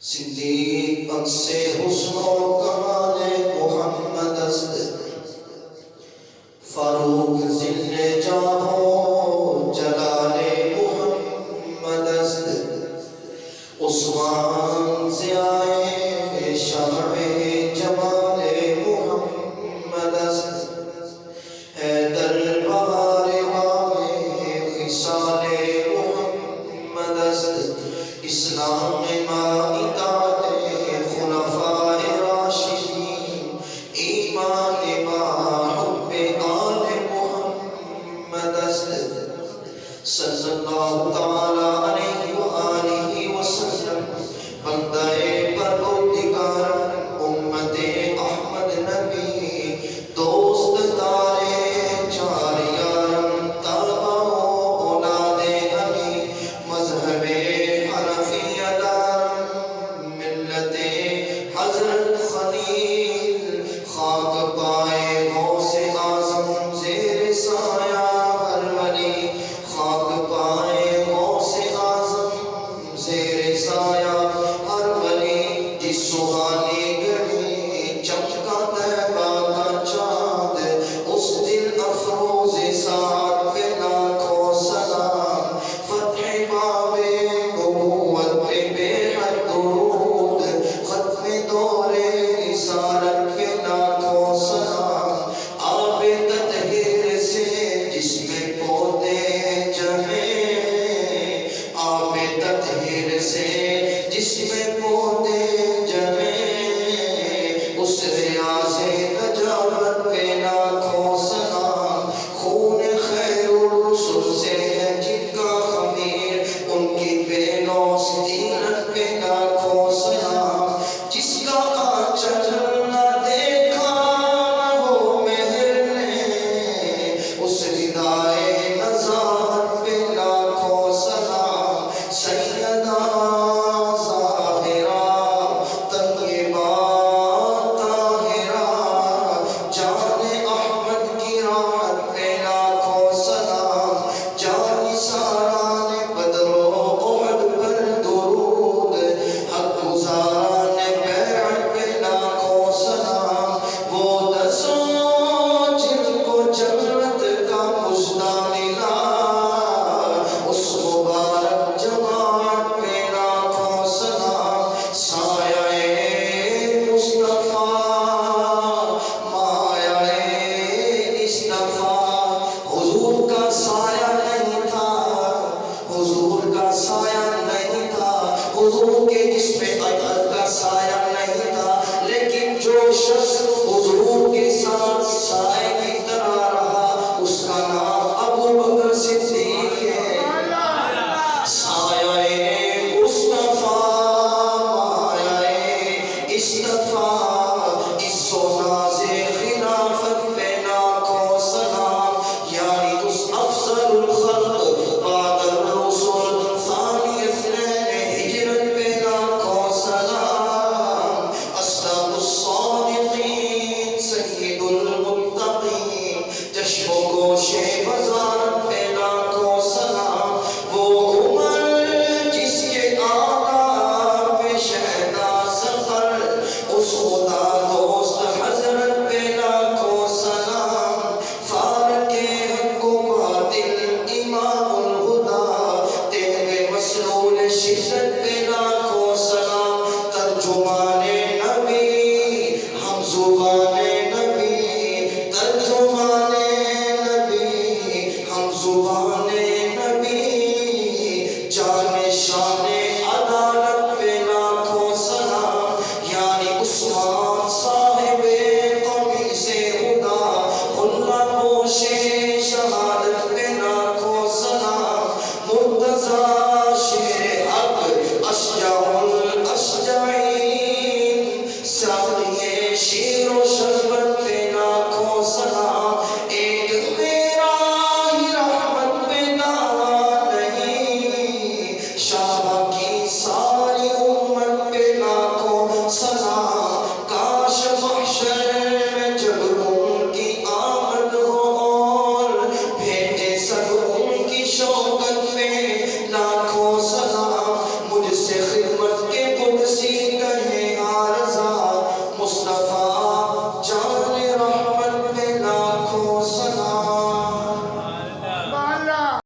صدیق عکس حسن و کمال محمد است، فاروق ذل جاہ و جلال محمد است، عثمان ضیاء شمع جمال محمد است، حیدر بہار باغ خصال محمد است، اسلام اطاعت خلفاء راشدین، ایمان با حب آل محمد است، صلی اللہ تعالی علیہ وآلہ وسلم، بندہ پروردگار امت احمد نبی، دوست دار چار یارم تابع اولاد علی، مذہب حنفیہ دارم ملت حضرت خلیل، خاک پائے غوث اعظم زیر سایہ ہر ولی، خاک پائے غوث اعظم زیر سایہ ہر ولی، جس سہانی گھڑی چمکا طیبہ کا چاند، اس دل افروز ساعت پہ لاکھوں سلام، فتح باب نبوت پہ بے حد درود، ختم دور رسالت پہ لاکھوں سلام، آب تطہیر سے جس میں پودے جمے، آب تطہیر سے جس میں پودے